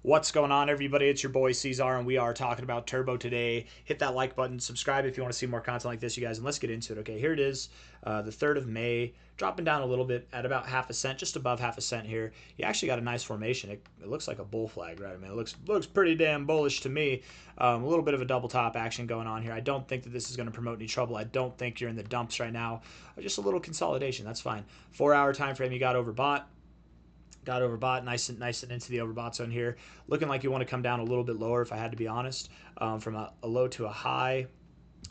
What's going on, everybody? It's your boy C-Zar, and we are talking about Turbo today. Hit that like button, subscribe if you want to see more content like this, you guys, and let's get into it. Okay, here it is, the 3rd of May, dropping down a little bit at about half a cent, just above half a cent here. You actually got a nice formation. It looks like a bull flag, right? I mean, it looks pretty damn bullish to me. A little bit of a double top action going on here. I don't think that this is going to promote any trouble. I don't think you're in the dumps right now. Just a little consolidation. That's fine. 4-hour time frame, you got overbought. Got overbought, nice and into the overbought zone here. Looking like you want to come down a little bit lower, if I had to be honest, from a low to a high.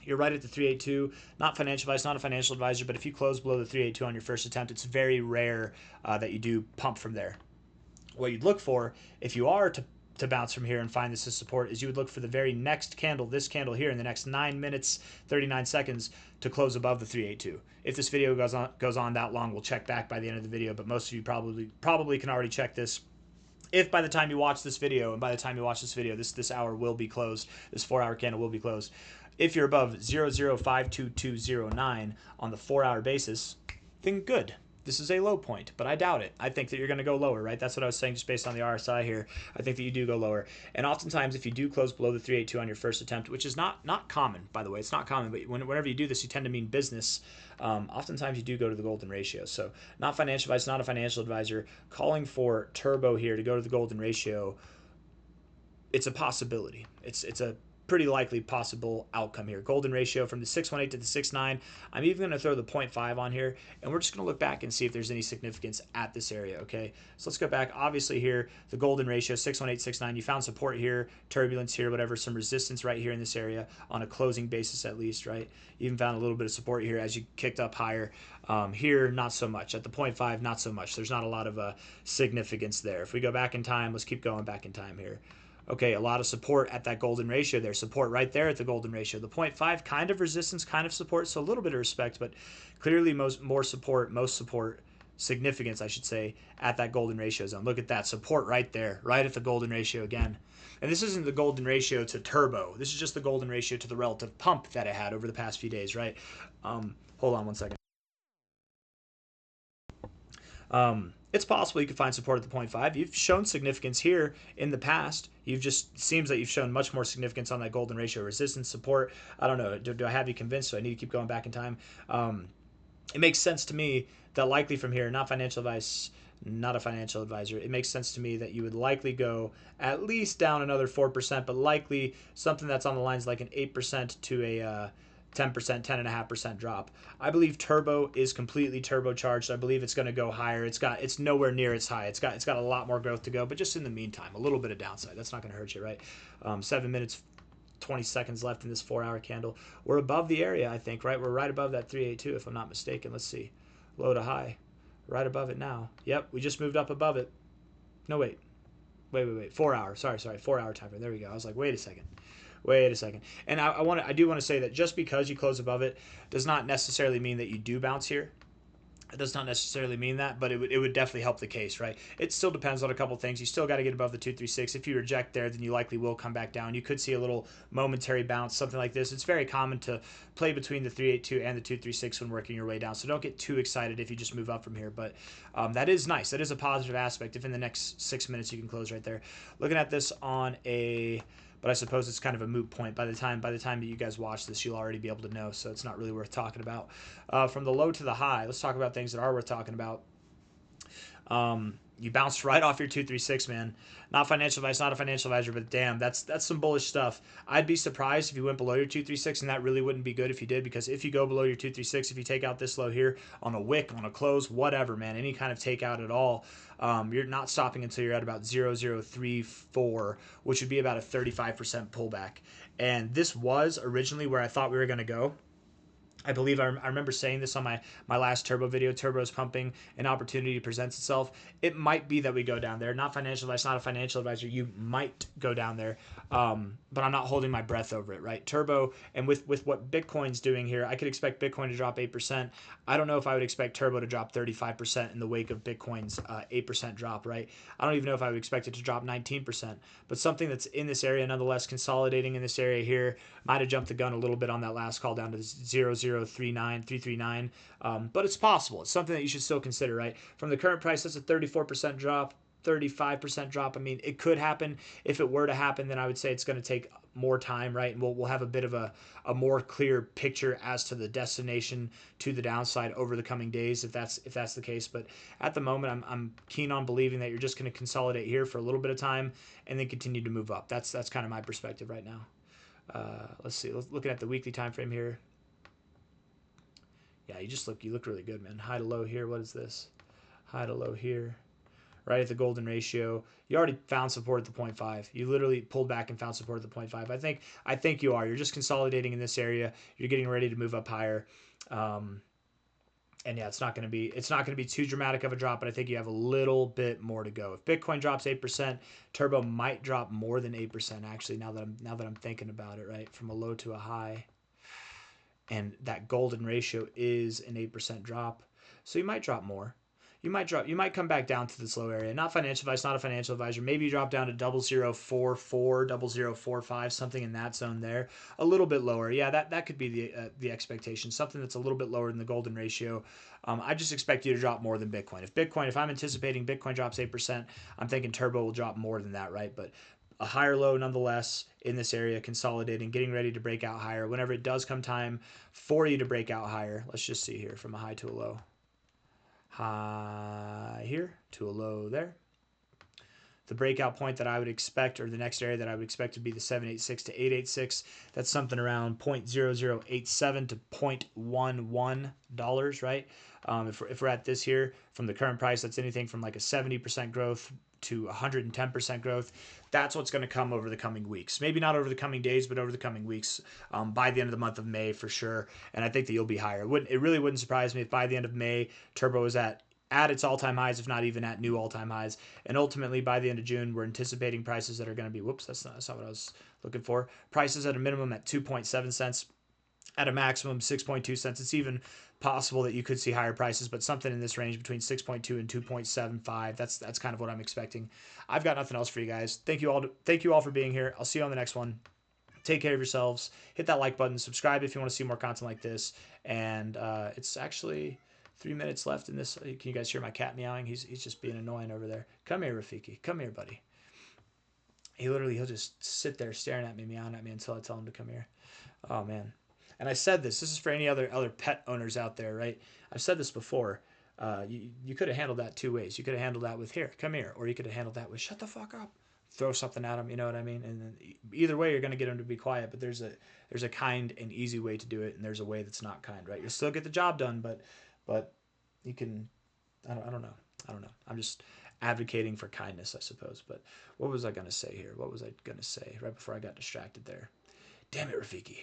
You're right at the 382. Not financial advice, not a financial advisor, but if you close below the 382 on your first attempt, it's very rare that you do pump from there. What you'd look for, if you are to bounce from here and find this as support, is you would look for the very next candle, this candle here, in the next 9 minutes 39 seconds to close above the 382. If this video goes on that long, we'll check back by the end of the video, but most of you probably can already check this. If by the time you watch this video, and by the time you watch this video, this hour will be closed, this 4-hour candle will be closed. If you're above 0.052209 on the 4-hour basis, then good. This is a low point, but I doubt it. I think that you're going to go lower, right? That's what I was saying just based on the RSI here. I think that you do go lower. And oftentimes, if you do close below the 382 on your first attempt, which is not common, by the way, it's not common, but whenever you do this, you tend to mean business. Oftentimes, you do go to the golden ratio. So not financial advice, not a financial advisor. Calling for Turbo here to go to the golden ratio, it's a possibility. It's a pretty likely possible outcome here. Golden ratio from the 618 to the 69. I'm even going to throw the 0.5 on here, and we're just going to look back and see if there's any significance at this area, okay? So let's go back. Obviously here, the golden ratio, 618, 69. You found support here, turbulence here, whatever, some resistance right here in this area on a closing basis at least, right? You even found a little bit of support here as you kicked up higher. Here, not so much. At the 0.5, not so much. There's not a lot of significance there. If we go back in time, let's keep going back in time here. Okay, a lot of support at that golden ratio there. Support right there at the golden ratio. The 0.5, kind of resistance, kind of support, so a little bit of respect, but clearly most support, significance, I should say, at that golden ratio zone. Look at that. Support right there, right at the golden ratio again. And this isn't the golden ratio to Turbo. This is just the golden ratio to the relative pump that it had over the past few days, right? Hold on one second. It's possible you could find support at the 0.5. You've shown significance here in the past. Seems like you've shown much more significance on that golden ratio resistance support. I don't know. Do I have you convinced? Do I need to keep going back in time? It makes sense to me that likely from here, not financial advice, not a financial advisor, it makes sense to me that you would likely go at least down another 4%, but likely something that's on the lines like an 8% to a 10%, 10.5% drop. I believe Turbo is completely turbocharged. I believe it's going to go higher. It's nowhere near its high. It's got a lot more growth to go, but just in the meantime, a little bit of downside. That's not going to hurt you, right? 7 minutes, 20 seconds left in this 4-hour candle. We're above the area, I think, right? We're right above that 382, if I'm not mistaken. Let's see. Low to high. Right above it now. Yep, we just moved up above it. No, wait. 4 hours. Sorry. 4-hour time frame. There we go. I was like, wait a second. And I do want to say that just because you close above it does not necessarily mean that you do bounce here. It does not necessarily mean that, but it would definitely help the case, right? It still depends on a couple things. You still got to get above the 236. If you reject there, then you likely will come back down. You could see a little momentary bounce, something like this. It's very common to play between the 382 and the 236 when working your way down, so don't get too excited if you just move up from here, but that is nice. That is a positive aspect if in the next 6 minutes you can close right there. Looking at this on a... but I suppose it's kind of a moot point. By the time that you guys watch this, you'll already be able to know, so it's not really worth talking about. From the low to the high, let's talk about things that are worth talking about. You bounced right off your 236, man. Not financial advice, not a financial advisor, but damn, that's some bullish stuff. I'd be surprised if you went below your 236, and that really wouldn't be good if you did, because if you go below your 236, if you take out this low here on a wick, on a close, whatever, man, any kind of takeout at all, you're not stopping until you're at about 0.0034, which would be about a 35% pullback. And this was originally where I thought we were going to go. I believe I remember saying this on my last Turbo video. Turbo's pumping, an opportunity presents itself. It might be that we go down there. Not financial advice, not a financial advisor. You might go down there, but I'm not holding my breath over it, right? Turbo, and with what Bitcoin's doing here, I could expect Bitcoin to drop 8%. I don't know if I would expect Turbo to drop 35% in the wake of Bitcoin's 8% drop, right? I don't even know if I would expect it to drop 19%, but something that's in this area, nonetheless, consolidating in this area here, might have jumped the gun a little bit on that last call down to 0.0339, but it's possible. It's something that you should still consider, right? From the current price, that's a 34% drop. 35% drop. I mean, it could happen. If it were to happen, then I would say it's going to take more time, right? And we'll have a bit of a more clear picture as to the destination to the downside over the coming days, if that's the case. But at the moment, I'm keen on believing that you're just going to consolidate here for a little bit of time and then continue to move up. That's kind of my perspective right now. Let's see. Looking at the weekly time frame here. Yeah, you look really good, man. High to low here. What is this? High to low here. Right at the golden ratio. You already found support at the 0.5. You literally pulled back and found support at the 0.5. I think you are. You're just consolidating in this area. You're getting ready to move up higher. And yeah, it's not going to be too dramatic of a drop, but I think you have a little bit more to go. If Bitcoin drops 8%, Turbo might drop more than 8% actually. Now that I'm thinking about it, right, from a low to a high, and that golden ratio is an 8% drop, so you might drop more. You might come back down to this low area. Not financial advice, not a financial advisor. Maybe you drop down to 0044, 0045, something in that zone there. A little bit lower. Yeah, that could be the expectation. Something that's a little bit lower than the golden ratio. I just expect you to drop more than Bitcoin. If I'm anticipating Bitcoin drops 8%, I'm thinking Turbo will drop more than that, right? But a higher low nonetheless in this area, consolidating, getting ready to break out higher. Whenever it does come time for you to break out higher, let's just see here from a high to a low. High here to a low there. The breakout point that I would expect, or the next area that I would expect to be the 786 to 886. That's something around 0.0087 to $0.11, right? If we're at this here, from the current price, that's anything from like a 70% growth to 110% growth. That's what's going to come over the coming weeks. Maybe not over the coming days, but over the coming weeks, by the end of the month of May for sure. And I think that you'll be higher. It really wouldn't surprise me if by the end of May, Turbo is at its all-time highs, if not even at new all-time highs. And ultimately, by the end of June, we're anticipating prices that are going to be, that's not what I was looking for. Prices at a minimum at 2.7 cents, at a maximum 6.2 cents. It's even possible that you could see higher prices, but something in this range between 6.2 and 2.75. That's kind of what I'm expecting. I've got nothing else for you guys. Thank you all for being here. I'll see you on the next one. Take care of yourselves. Hit that like button. Subscribe if you want to see more content like this. And it's actually 3 minutes left in this. Can you guys hear my cat meowing? He's just being annoying over there. Come here, Rafiki. Come here, buddy. He'll just sit there staring at me, meowing at me until I tell him to come here. Oh, man. And I said this is for any other pet owners out there, right? I've said this before. You could have handled that two ways. You could have handled that with here, come here, or you could have handled that with shut the fuck up, throw something at him. You know what I mean? And then either way, you're going to get him to be quiet. But there's a kind and easy way to do it, and there's a way that's not kind, right? You'll still get the job done, but you can. I don't know. I'm just advocating for kindness, I suppose. But what was I going to say here? What was I going to say right before I got distracted there? Damn it, Rafiki.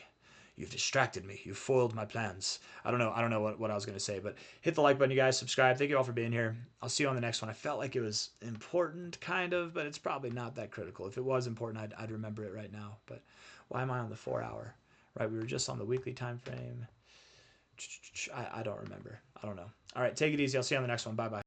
You've distracted me. You've foiled my plans. I don't know what I was going to say, but hit the like button, you guys. Subscribe. Thank you all for being here. I'll see you on the next one. I felt like it was important, kind of, but it's probably not that critical. If it was important, I'd remember it right now. But why am I on the 4 hour? Right, we were just on the weekly time frame. I don't remember. I don't know. All right, take it easy. I'll see you on the next one. Bye-bye.